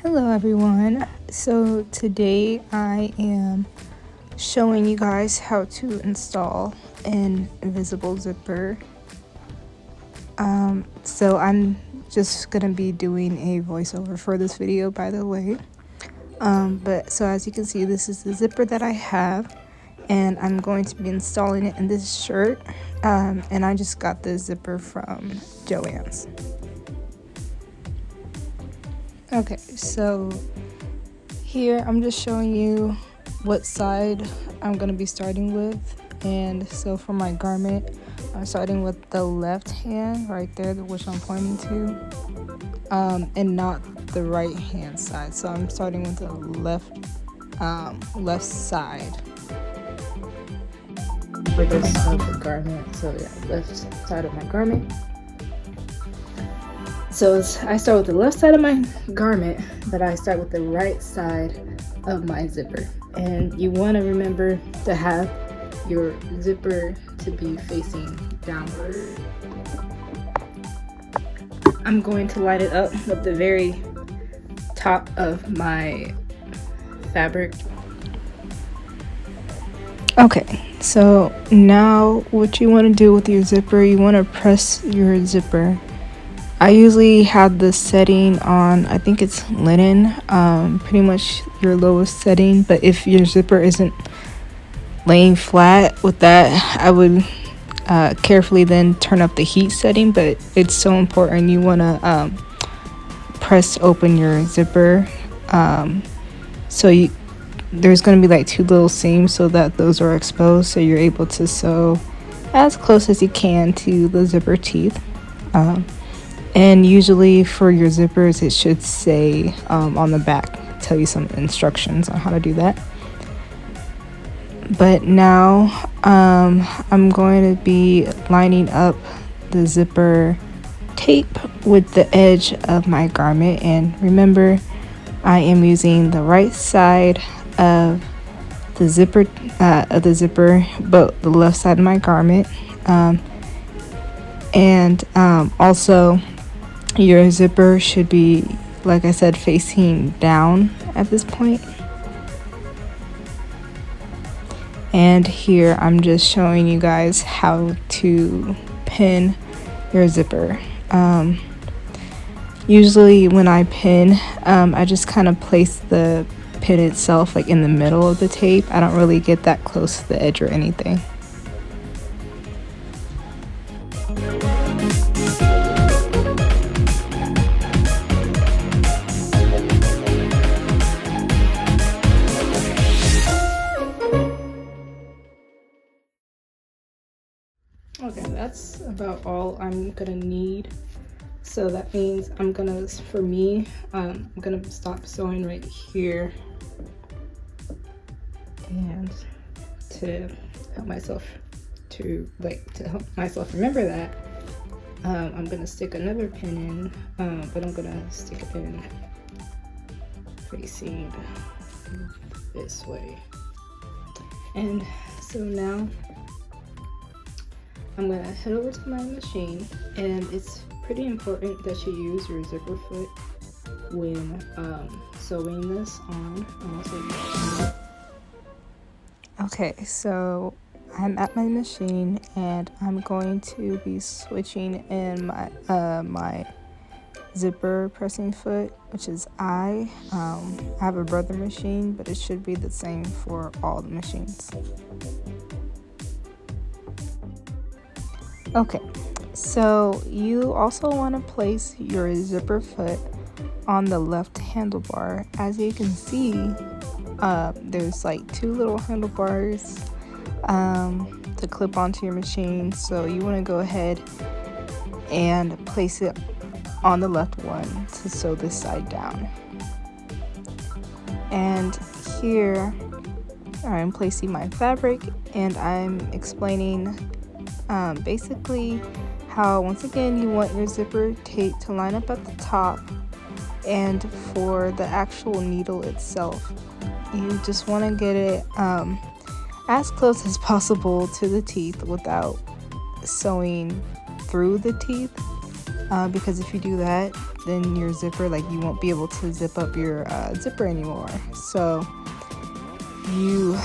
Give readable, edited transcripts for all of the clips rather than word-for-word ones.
Hello everyone. So today I am showing you guys how to install an invisible zipper. So I'm just gonna be doing a voiceover for this video, by the way. But so as you can see, this is the zipper that I have, and I'm going to be installing it in this shirt. And I just got this zipper from Joann's. Okay, so here I'm just showing you what side I'm going to be starting with. And so for my garment, I'm starting with the left hand right there, which I'm pointing to, and not the right hand side. So I'm starting with the left side for this of the garment. So yeah, left side of my garment. So I start with the left side of my garment, but I start with the right side of my zipper. And you want to remember to have your zipper to be facing downward. I'm going to line it up with the very top of my fabric. Okay, so now what you want to do with your zipper, you want to press your zipper. I usually have the setting on, I think it's linen, pretty much your lowest setting. But if your zipper isn't laying flat with that, I would carefully then turn up the heat setting. But it's so important, you want to press open your zipper. So there's going to be like two little seams so that those are exposed, so you're able to sew as close as you can to the zipper teeth. And usually for your zippers, it should say on the back, tell you some instructions on how to do that. But now I'm going to be lining up the zipper tape with the edge of my garment. And remember, I am using the right side of the zipper, but the left side of my garment. And also, your zipper should be, like I said, facing down at this point. And here I'm just showing you guys how to pin your zipper. Usually when I pin, I just kind of place the pin itself like in the middle of the tape. I don't really get that close to the edge or anything. Okay, that's about all I'm gonna need. So that means I'm gonna stop sewing right here, and to help myself remember that, I'm gonna stick another pin in, but I'm gonna stick it in facing this way. And so now I'm gonna head over to my machine, and it's pretty important that you use your zipper foot when sewing this on. Okay, so I'm at my machine, and I'm going to be switching in my zipper pressing foot, which is I have a Brother machine, but it should be the same for all the machines. Okay, so you also want to place your zipper foot on the left handlebar. As you can see, there's like two little handlebars to clip onto your machine. So you want to go ahead and place it on the left one to sew this side down. And here I'm placing my fabric, and I'm explaining basically how, once again, you want your zipper tape to line up at the top, and for the actual needle itself, you just want to get it as close as possible to the teeth without sewing through the teeth. because if you do that, then your zipper, like, you won't be able to zip up your zipper anymore. So you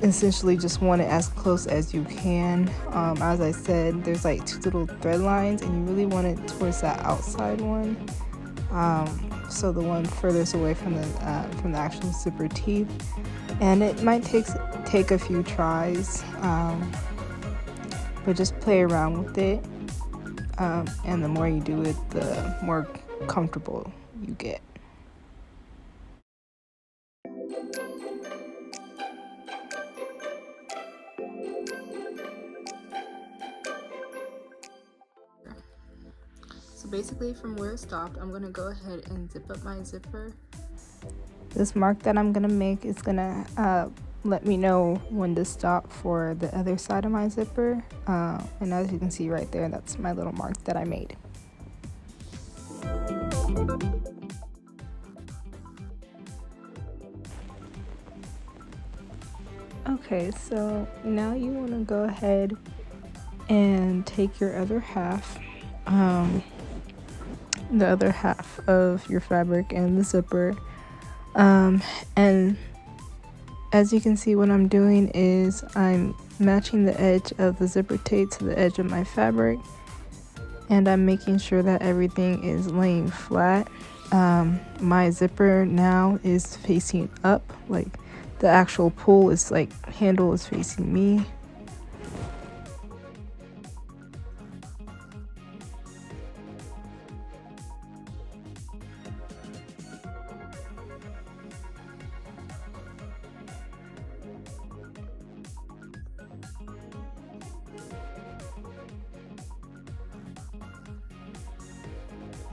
essentially just want it as close as you can. As I said, there's like 2 little thread lines, and you really want it towards that outside one, so the one furthest away from the actual zipper teeth. And it might take a few tries, but just play around with it, and the more you do it, the more comfortable you get. So basically, from where it stopped, I'm gonna go ahead and zip up my zipper. This mark that I'm gonna make is gonna let me know when to stop for the other side of my zipper, and as you can see right there, that's my little mark that I made. Okay, so now you want to go ahead and take your other half, the other half of your fabric and the zipper, and as you can see, what I'm doing is I'm matching the edge of the zipper tape to the edge of my fabric, and I'm making sure that everything is laying flat. My zipper now is facing up, like the actual pull is like handle is facing me.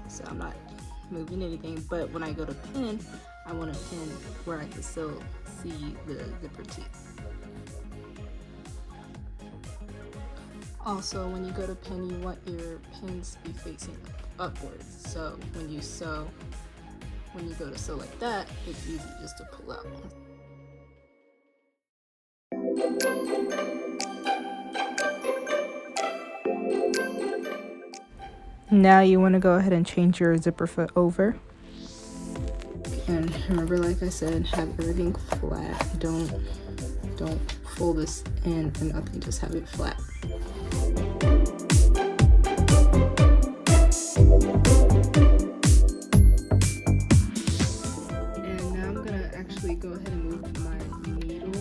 So I'm not moving anything, but when I go to pin, I want to pin where I can still see the zipper teeth. Also, when you go to pin, you want your pins to be facing upwards. So when you go to sew like that, it's easy just to pull out. Now you want to go ahead and change your zipper foot over. And remember, like I said, have everything flat. Don't fold this in or nothing, just have it flat. And now I'm gonna actually go ahead and move my needle.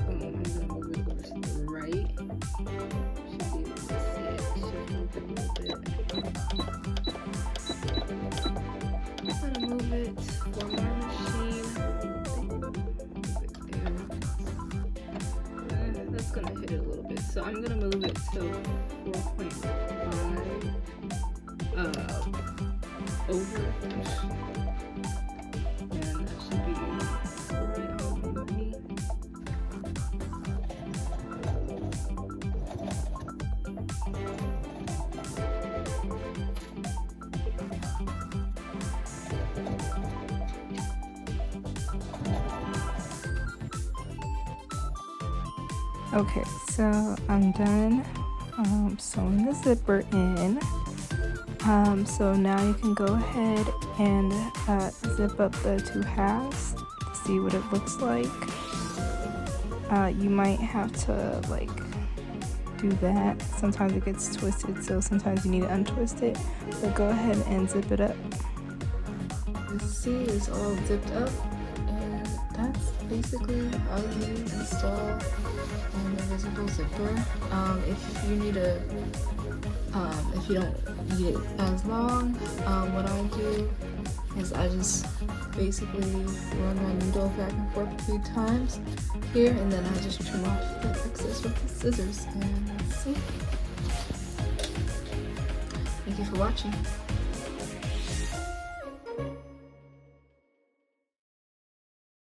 I'm gonna move it over to the right. Should be able to see it. Should move it a little bit. I'm gonna move it for my machine. That's gonna hit it a little bit. So I'm gonna move it to 4.5 over. And that should be right on my knee. Okay, so I'm done sewing the zipper in. So now you can go ahead and zip up the 2 halves to see what it looks like. You might have to like do that. Sometimes it gets twisted, so sometimes you need to untwist it. But go ahead and zip it up. The C is all zipped up, and that's basically how you install an invisible zipper. If you don't need it as long, what I do is I just basically run my needle back and forth a few times here, and then I just trim off the excess with the scissors, and that's it. Thank you for watching.